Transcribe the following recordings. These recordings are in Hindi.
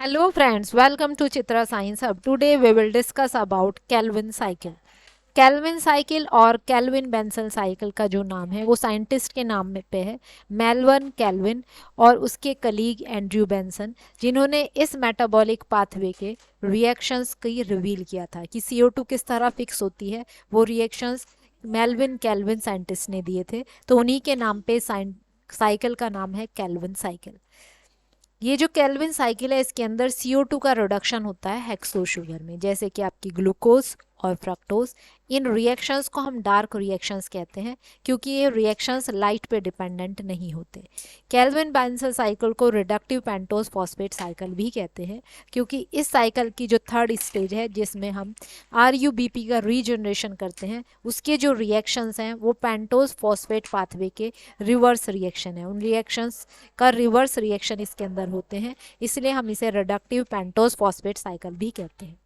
Hello friends, welcome to Chitra Science Hub. Today we will discuss about Kelvin cycle. Calvin cycle और केल्विन बेंसन साइकिल का जो नाम है वो साइंटिस्ट के नाम में पे है, मेल्विन केल्विन और उसके कलीग एंड्रयू बेंसन, जिन्होंने इस मेटाबॉलिक पाथवे के रिएक्शंस की रिवील किया था कि CO2 किस तरह फिक्स होती है। वो रिएक्शंस मेल्विन केल्विन साइंटिस्ट ने दिए थे, तो उन्हीं के नाम पे साइकिल का नाम है केल्विन साइकिल। ये जो केल्विन साइकिल है इसके अंदर CO2 का रिडक्शन होता है हेक्सो शुगर में, जैसे कि आपकी ग्लूकोज और फ्रक्टोज। इन रिएक्शंस को हम डार्क रिएक्शंस कहते हैं क्योंकि ये रिएक्शंस लाइट पे डिपेंडेंट नहीं होते। केल्विन बेंसन साइकिल को रिडक्टिव पेंटोज फॉस्फेट साइकिल भी कहते हैं क्योंकि इस साइकिल की जो थर्ड स्टेज है जिसमें हम RUBP का रीजनरेशन करते हैं, उसके जो रिएक्शंस हैं वो पेंटोज फॉस्फेट पाथवे के रिवर्स रिएक्शन है। उन रिएक्शंस का रिवर्स रिएक्शन इसके अंदर होते हैं, इसलिए हम इसे रिडक्टिव पेंटोज फॉस्फेट साइकिल भी कहते हैं।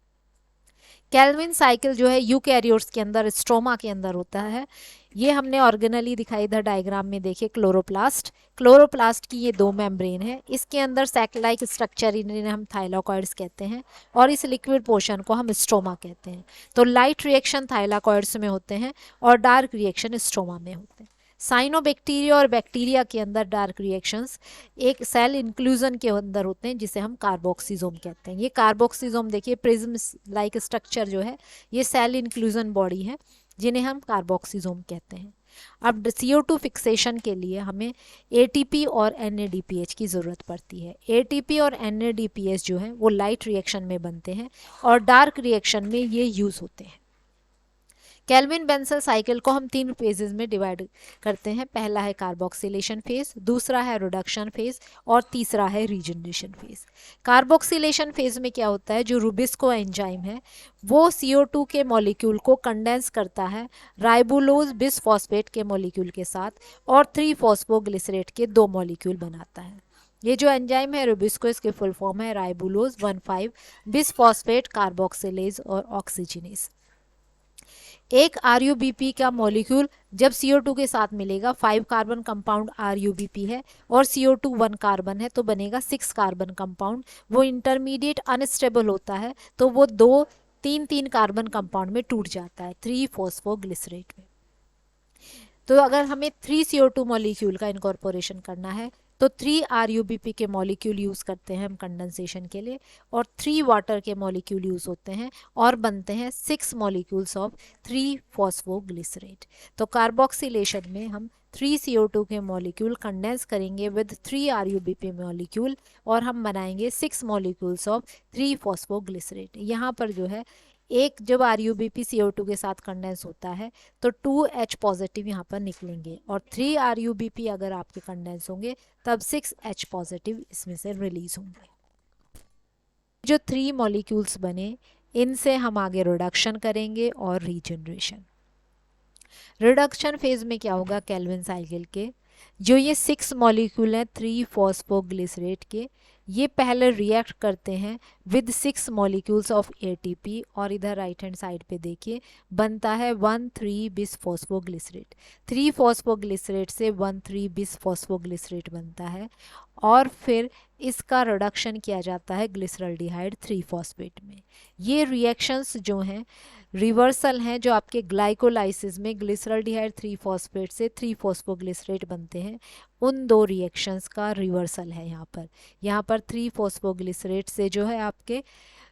केल्विन साइकिल जो है यूकैरियोट्स के अंदर, स्ट्रोमा के अंदर होता है। ये हमने ऑर्गेनली दिखाई इधर डायग्राम में देखिए, क्लोरोप्लास्ट की ये दो मेम्ब्रेन है, इसके अंदर सैक लाइक स्ट्रक्चर, इन्हें हम थाइलाकॉइड्स कहते हैं और इस लिक्विड पोर्शन को हम स्ट्रोमा कहते हैं। तो लाइट रिएक्शन थाइलाकॉइड्स में होते हैं और डार्क रिएक्शन स्ट्रोमा में होते हैं। साइनोबैक्टीरिया और बैक्टीरिया के अंदर डार्क रिएक्शंस एक सेल इंक्लूजन के अंदर होते हैं जिसे हम कार्बोक्सिजोम कहते हैं। ये कार्बोक्सिजोम देखिए, प्रिज्म लाइक स्ट्रक्चर जो है ये सेल इंक्लूजन बॉडी है जिन्हें हम कार्बोक्सिजोम कहते हैं। अब CO2 फिक्सेशन के लिए हमें ATP और NADPH की ज़रूरत पड़ती है। ATP और NADPH जो है वो लाइट रिएक्शन में बनते हैं और डार्क रिएक्शन में ये यूज़ होते हैं। केल्विन बेंसन साइकिल को हम 3 फेजेस में डिवाइड करते हैं। पहला है कार्बोक्सिलेशन फेज, दूसरा है रिडक्शन फेज और तीसरा है रीजनरेशन फेज। कार्बोक्सिलेशन फेज में क्या होता है, जो रुबिस्को एंजाइम है वो CO2 के मॉलिक्यूल को कंडेंस करता है राइबोलोज बिसफॉस्फेट के मॉलिक्यूल के साथ और 3-फॉस्फोग्लिसरेट के 2 मॉलिक्यूल बनाता है। ये जो एंजाइम है रुबिस्को, इसके फुल फॉर्म है राइबोलोज 1,5 बिसफॉस्फेट कार्बोक्सिलेज और ऑक्सीजनेस। एक RUBP का मॉलिक्यूल जब CO2 के साथ मिलेगा, 5 कार्बन कंपाउंड RUBP है और CO2 1 कार्बन है, तो बनेगा 6 कार्बन कंपाउंड। वो इंटरमीडिएट अनस्टेबल होता है तो वो 2-3 कार्बन कंपाउंड में टूट जाता है 3-फॉस्फोग्लिसरेट में। तो अगर हमें 3 CO2 मॉलिक्यूल का इनकॉर्पोरेशन करना है तो 3 RUBP के मॉलिक्यूल यूज़ करते हैं हम कंडेंसेशन के लिए और 3 वाटर के मॉलिक्यूल यूज़ होते हैं और बनते हैं 6 मॉलिक्यूल्स ऑफ 3-फॉस्फोग्लिसरेट। तो कार्बोक्सिलेशन में हम 3 CO2 के मॉलिक्यूल कंडेंस करेंगे विद 3 RUBP मॉलिक्यूल और हम बनाएंगे 6 मॉलिक्यूल्स ऑफ 3-फॉस्फोग्लिसरेट। यहाँ पर जो है एक जब RUBP CO2 के साथ कंडेंस होता है तो 2H पॉजिटिव यहाँ पर निकलेंगे और 3 RUBP अगर आपके कंडेंस होंगे तब 6H पॉजिटिव इसमें से रिलीज होंगे। जो 3 मॉलिक्यूल्स बने इनसे हम आगे रिडक्शन करेंगे और रीजनरेशन। रिडक्शन फेज में क्या होगा, केल्विन साइकिल के जो ये 6 मॉलिक्यूल हैं 3-फॉस्फोग्लिसरेट के, ये पहले रिएक्ट करते हैं विद 6 मॉलिक्यूल्स ऑफ ATP और इधर राइट हैंड साइड पे देखिए बनता है 1,3 बिसफॉस्फोग्लिसरेट। 3-फॉस्फोग्लिसरेट से 1,3 बिसफॉस्फोग्लिसरेट बनता है और फिर इसका रिडक्शन किया जाता है ग्लिसरल्डिहाइड 3-फॉस्फेट में। ये रिएक्शंस जो हैं रिवर्सल हैं, जो आपके ग्लाइकोलाइसिस में ग्लिसरल्डिहाइड 3-फॉस्फेट से 3-फॉस्फोग्लिसरेट बनते हैं, उन 2 रिएक्शंस का रिवर्सल है यहाँ पर 3-फॉस्फोग्लिसरेट से जो है आपके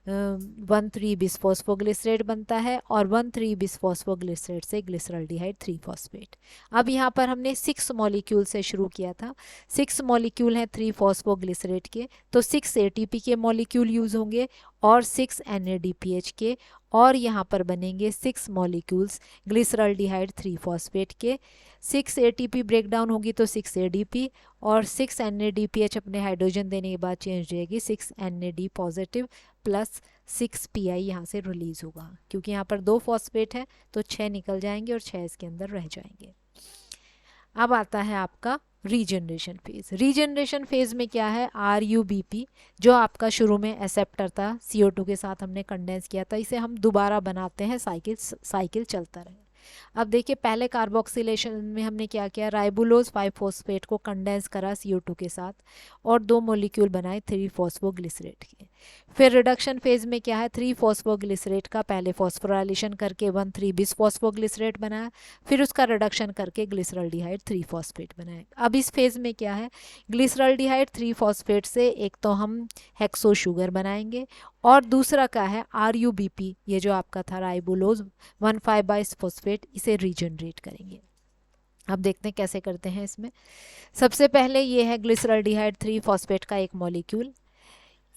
1,3 बिसफॉस्फोग्लिसरेट बनता है और 1,3 बिसफॉस्फोग्लिसरेट से ग्लिसरल्डिहाइड 3-फॉस्फेट। अब यहाँ पर हमने 6 मॉलिक्यूल से शुरू किया था। 6 मॉलिक्यूल हैं 3-फॉस्फोग्लिसरेट के, तो 6 ATP के मॉलिक्यूल यूज़ होंगे और 6 NADPH के, और यहाँ पर बनेंगे 6 मॉलिक्यूल्स ग्लिसरल्डिहाइड 3-फॉस्फेट के। 6 ATP ब्रेक डाउन होगी तो 6 ADP और 6 NADPH अपने हाइड्रोजन देने के बाद चेंज हो जाएगी 6 NAD पॉजिटिव प्लस 6 PI यहाँ से रिलीज होगा, क्योंकि यहाँ पर 2 फॉस्फेट है तो 6 निकल जाएंगे और 6 इसके अंदर रह जाएंगे। अब आता है आपका रीजनरेशन फेज। रीजनरेशन फेज में क्या है, RUBP जो आपका शुरू में एक्सेप्टर था, CO2 के साथ हमने कंडेंस किया था, इसे हम दोबारा बनाते हैं, साइकिल चलता रहे। अब देखिए पहले कार्बोक्सिलेशन में हमने क्या किया, राइबोलोज 5-फॉस्फेट को कंडेंस करा CO2 के साथ और 2 मॉलिक्यूल बनाए 3-फॉस्फोग्लिसरेट के। फिर रिडक्शन फेज में क्या है, 3 फॉस्फोग्लिसरेट का पहले फॉस्फोराइलेशन करके 1,3 बिस फॉस्फोग्लिसरेट बनाया, फिर उसका रिडक्शन करके ग्लिसरॉल्डिहाइड 3 फॉस्फेट बनाया। अब इस फेज में क्या है, ग्लिसरॉल्डिहाइड 3 फॉस्फेट से एक तो हम हेक्सो शुगर बनाएंगे और दूसरा क्या है RUBP, ये जो आपका था राइबोलोज 1,5 बाइस फॉस्फेट, इसे रीजनरेट करेंगे। अब देखते हैं कैसे करते हैं इसमें। सबसे पहले ये है ग्लिसरॉल्डिहाइड 3 फॉस्फेट का एक मॉलिक्यूल,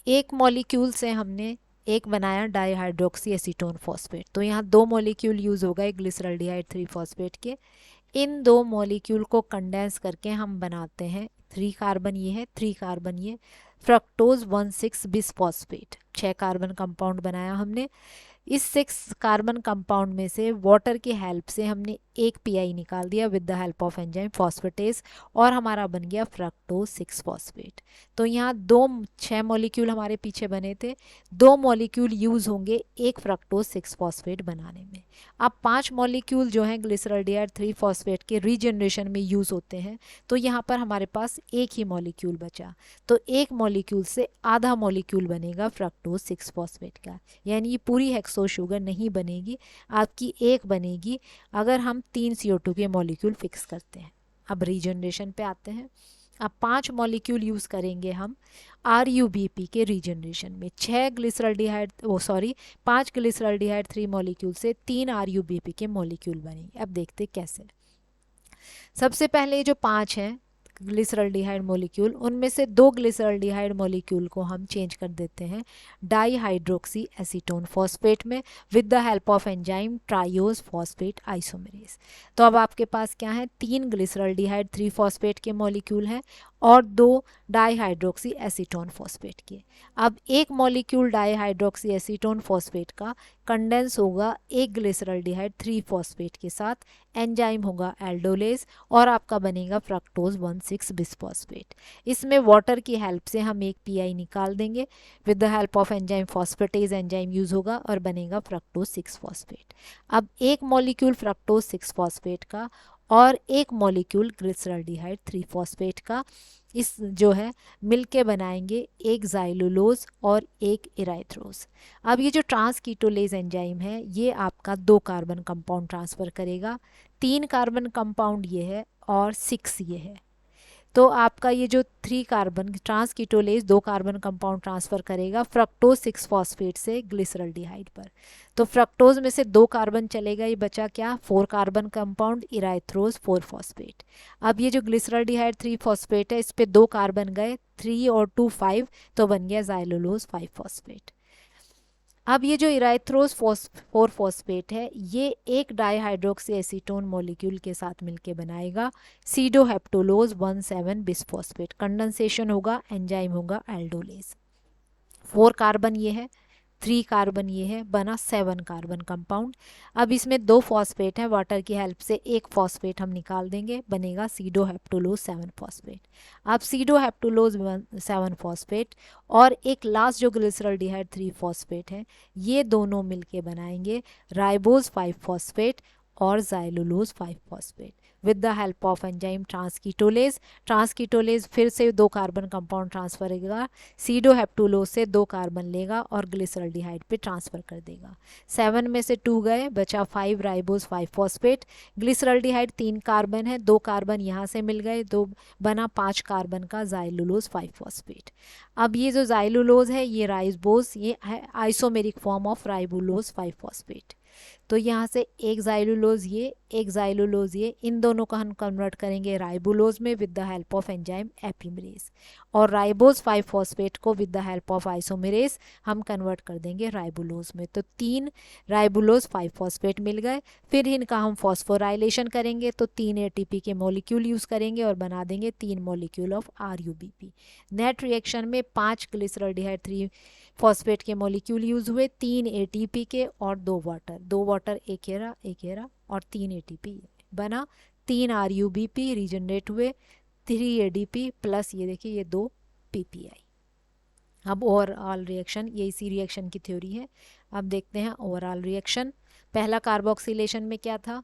एक मॉलिक्यूल से हमने एक बनाया डाईहाइड्रोक्सी एसीटोन फॉस्फेट, तो यहाँ 2 मॉलिक्यूल यूज हो गए ग्लिसरॉल्डिहाइड 3 फॉस्फेट के। इन 2 मॉलिक्यूल को कंडेंस करके हम बनाते हैं 3 कार्बन ये है, 3 कार्बन ये, fructose 1,6 bis phosphate, 6 carbon compound बनाया हमने। इस 6 कार्बन कंपाउंड में से वाटर की हेल्प से हमने एक पीआई निकाल दिया with the help of enzyme phosphatase, और हमारा बन गया फ्रक्टोज 6 फॉस्फेट। तो यहाँ 6 मॉलिक्यूल हमारे पीछे बने थे, 2 मॉलिक्यूल यूज होंगे एक फ्रक्टोज 6 फॉस्फेट बनाने में। अब 5 मॉलिक्यूल जो हैं ग्लिसरॉल्डिहाइड 3 फॉस्फेट के रीजनरेशन में यूज होते हैं, तो यहाँ पर हमारे पास एक ही मॉलिक्यूल बचा, तो एक मॉलिक्यूल से आधा मॉलिक्यूल बनेगा फ्रक्टोज 6 फॉस्फेट का, यानी ये पूरी हेक्सो शुगर नहीं बनेगी, आपकी एक बनेगी अगर हम 3 CO2 के मॉलिक्यूल फिक्स करते हैं। अब रीजनरेशन पे आते हैं। अब 5 मॉलिक्यूल यूज़ करेंगे हम RUBP के रीजनरेशन में, 5 ग्लिसरॉल्डिहाइड 3 मॉलिक्यूल से 3 RUBP के मॉलिक्यूल बनेंगे। अब देखते कैसे। सबसे पहले जो 5 हैं ग्लिसरॉल्डिहाइड मॉलिक्यूल, उनमें से 2 ग्लिसरॉल्डिहाइड मॉलिक्यूल को हम चेंज कर देते हैं डाईहाइड्रोक्सी एसीटोन फॉस्फेट में with the help of enzyme triose phosphate isomerase. तो अब आपके पास क्या है, 3 ग्लिसरॉल्डिहाइड 3 फॉस्फेट के मॉलिक्यूल हैं और 2 डाईहाइड्रोक्सी एसीटोन फॉस्फेट के। अब एक मॉलिक्यूल डाईहाइड्रोक्सी एसीटोन फॉस्फेट का कंडेंस होगा एक ग्लिसरॉल्डिहाइड 3 फॉस्फेट के साथ, एंजाइम होगा एल्डोलेज और आपका बनेगा फ्रक्टोज 1,6 बिसफॉस्फेट। इसमें वाटर की हेल्प से हम एक पीआई निकाल देंगे with the help of enzyme phosphatase, enzyme use होगा और बनेगा फ्रक्टोज 6 फॉस्फेट। अब एक मॉलिक्यूल फ्रक्टोज 6 फॉस्फेट का और एक मॉलिक्यूल ग्लिसरॉल्डिहाइड 3 फॉस्फेट का, इस जो है मिलके बनाएंगे एक ज़ाइलुलोज और एक इराइथ्रोज। अब ये जो ट्रांसकीटोलेज एंजाइम है ये आपका 2 कार्बन कंपाउंड ट्रांसफ़र करेगा, 3 कार्बन कंपाउंड ये है और 6 ये है। तो आपका ये जो 3 कार्बन ट्रांसकीटोलेज 2 कार्बन कंपाउंड ट्रांसफ़र करेगा फ्रक्टोज 6 फॉस्फेट से ग्लिसरॉल्डिहाइड पर। तो फ्रक्टोज में से 2 कार्बन चलेगा, ये बचा क्या, 4 कार्बन कंपाउंड इराइथ्रोज 4 फॉस्फेट। अब ये जो ग्लिसरॉल्डिहाइड 3 फॉस्फेट है इस पे 2 कार्बन गए, 3 और 2 5, तो बन गया ज़ाइलुलोज 5 फॉस्फेट। अब ये जो इराइथ्रोज 4 फॉस्फेट है ये एक डाईहाइड्रोक्सी एसीटोन मॉलिक्यूल के साथ मिलके बनाएगा सीडोहेप्टोलोज 1,7 बिसफॉस्फेट। कंडेंसेशन होगा, एंजाइम होगा एल्डोलेज। 4 कार्बन ये है, 3 कार्बन ये है, बना 7 कार्बन कंपाउंड। अब इसमें 2 फॉस्फेट है, वाटर की हेल्प से एक फॉस्फेट हम निकाल देंगे, बनेगा सीडोहेप्टोलोज 7 फॉस्फेट। अब सीडोहेप्टोलोज 7 फॉस्फेट और एक लास्ट जो ग्लिसरॉल्डिहाइड 3 फॉस्फेट है, ये दोनों मिलके बनाएंगे राइबोज 5 फॉस्फेट और xylulose 5 phosphate with the help of enzyme transketolase. Transketolase फिर से 2 कार्बन कंपाउंड ट्रांसफर करेगा, सीडोहेप्टुलोज से 2 कार्बन लेगा और ग्लिसरॉल्डिहाइड पे ट्रांसफर कर देगा। 7 में से 2 गए, बचा 5 राइबोज 5 फॉस्फेट। ग्लिसरॉल्डिहाइड 3 कार्बन है, 2 कार्बन यहाँ से मिल गए, 2 बना 5 कार्बन का ज़ाइलुलोज 5 फॉस्फेट। अब ये जो ज़ाइलुलोज है ये राइबोज, ये है आइसोमेरिक फॉर्म ऑफ राइबोलोज 5 फॉस्फेट। तो यहाँ से एक ज़ाइलुलोज ये, एक ज़ाइलुलोज ये, इन दोनों का हम कन्वर्ट करेंगे राइबोलोज में with the help of enzyme epimerase, और राइबोज 5 फॉस्फेट को with the help of isomerase हम कन्वर्ट कर देंगे राइबोलोज में। तो 3 राइबोलोज 5 फॉस्फेट मिल गए। फिर इनका हम फॉस्फोराइलेशन करेंगे तो 3 ATP के मॉलिक्यूल यूज़ करेंगे और बना देंगे 3 molecule of RUBP। Net reaction में 5 ग्लिसरॉल्डिहाइड 3 फॉस्फेट के मॉलिक्यूल यूज हुए, 3 ATP के और 2 वाटर, 2 वाटर एक हेरा और 3 ATP बना, 3 RUBP रीजनरेट हुए, 3 ADP प्लस ये देखिए ये 2 PPI। अब ओवरऑल रिएक्शन, ये इसी रिएक्शन की थ्योरी है। अब देखते हैं ओवरऑल रिएक्शन। पहला कार्बोक्सिलेशन में क्या था,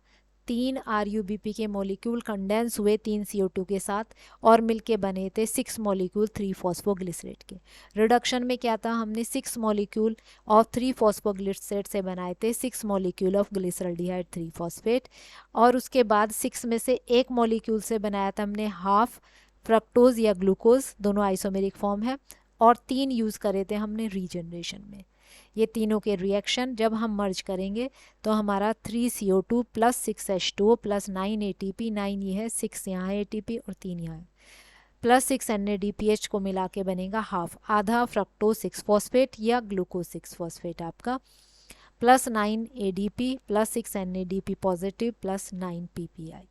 3 RuBP के मॉलिक्यूल कंडेंस हुए 3 CO2 के साथ और मिलके बने थे 6 मॉलिक्यूल 3 फॉस्फोग्लिसरेट के। रिडक्शन में क्या था, हमने 6 मॉलिक्यूल ऑफ 3 फॉस्फोग्लिसरेट से बनाए थे 6 मॉलिक्यूल ऑफ ग्लिसरल्डिहाइड 3 फॉस्फेट, और उसके बाद 6 में से एक मॉलिक्यूल से बनाया था हमने हाफ फ्रक्टोज या ग्लूकोज, दोनों आइसोमेरिक फॉर्म है, और 3 यूज़ करे थे हमने रीजनरेशन में। ये तीनों के रिएक्शन जब हम मर्ज करेंगे तो हमारा 3CO2 plus 6H2O plus 9 ATP, 9 ये है, 6 यहाँ है ATP और 3 यहाँ है, प्लस 6 NADPH को मिला के बनेगा हाफ, आधा फ्रक्टोज 6 फॉस्फेट या ग्लूकोज 6 फॉस्फेट आपका, plus 9 ADP plus 6 NADP positive plus 9 PPI।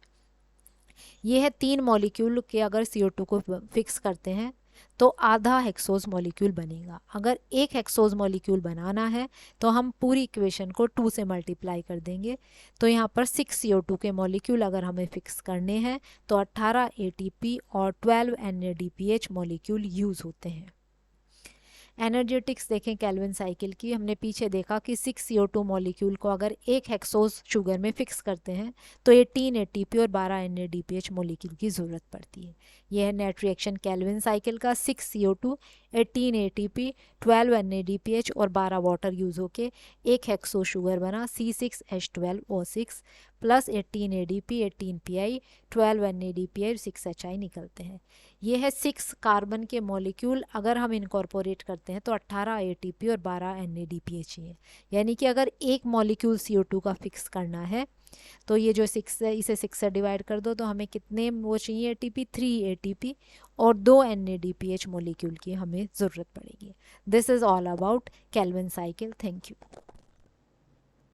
ये है 3 मॉलिक्यूल के अगर CO2 को फिक्स करते हैं तो आधा हेक्सोज मॉलिक्यूल बनेगा। अगर एक हेक्सोज मॉलिक्यूल बनाना है तो हम पूरी इक्वेशन को 2 से मल्टीप्लाई कर देंगे, तो यहाँ पर 6 CO2 के मॉलिक्यूल अगर हमें फिक्स करने हैं तो 18 ATP और 12 NADPH मॉलिक्यूल यूज़ होते हैं। एनर्जेटिक्स देखें केल्विन साइकिल की, हमने पीछे देखा कि 6 CO2 मॉलिक्यूल को अगर एक हेक्सोज शुगर में फिक्स करते हैं तो 18 ATP और 12 NADPH मॉलिक्यूल की ज़रूरत पड़ती है। यह है नेट रिएक्शन केल्विन साइकिल का, 6 CO2, 18 ATP, 12 NADPH और 12 वाटर यूज़ होके एक हेक्सो शुगर बना C6H12O6 plus 18 ADP, 18 PI, 12 NADPH, 6HI निकलते हैं। ये है 6 कार्बन के मॉलिक्यूल, अगर हम इनकॉर्पोरेट करते हैं तो 18 ATP और 12 NADPH ही है। यानी कि अगर एक मॉलिक्यूल CO2 का फिक्स करना है तो ये जो 6 है इसे 6 से डिवाइड कर दो तो हमें कितने वो चाहिए ATP, 3 ATP और 2 NADPH मॉलिक्यूल की हमें ज़रूरत पड़ेगी। This is all about Calvin cycle. Thank you.